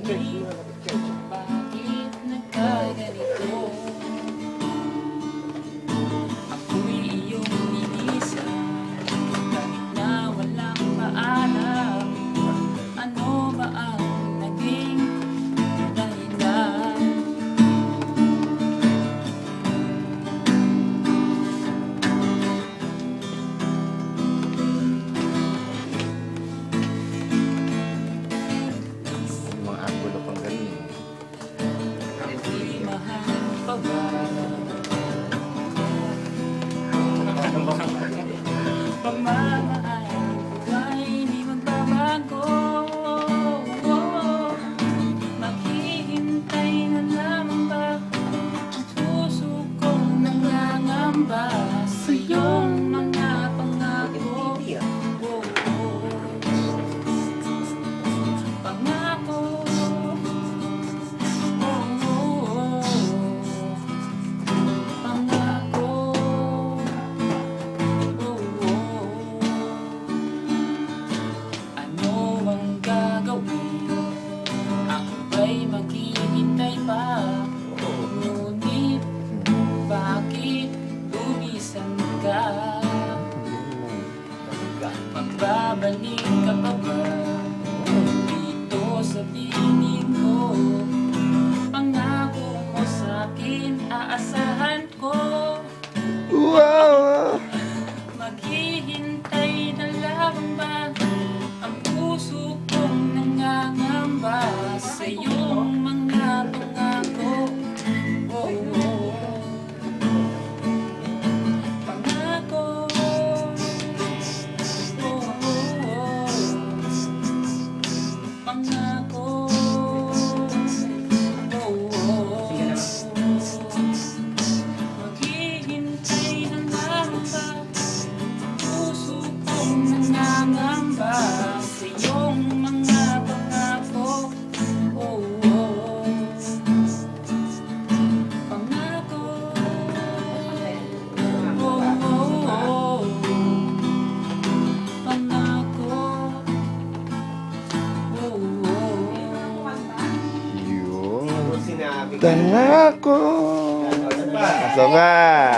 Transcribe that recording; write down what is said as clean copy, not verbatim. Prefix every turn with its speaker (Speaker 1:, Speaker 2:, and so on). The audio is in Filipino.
Speaker 1: bakit nagkaganito? Ako'y iyong nilisan kahit na walang paalam. Ano ba ang naging dahilan?
Speaker 2: Mga angulo pang ganun eh.
Speaker 1: Di mahal pa ba? Pagmamahal ko ay di magbabago. Maghihintay na lamang ba ang puso kong nangangamba sa iyong mga pangako? Pangako. Pangako. Ano ang gagawin? Ako ba'y maghihintay pa? Ngunit bakit lumisan ka? Magbabalik ka pa ba dito sa piling ko? Pangako mo sa'kin, aasahan ko.
Speaker 2: Wow!
Speaker 1: Maghihintay na lamang ba ang puso kong nangangamba sa iyong mga pangako? Pangako. Pangako. Maghihintay na lamang ba puso kong nangangamba sa iyong mga pangako? Pangako. Pangako.
Speaker 2: Yun.
Speaker 3: Sinabi ko.
Speaker 2: Tangako. Asa nga?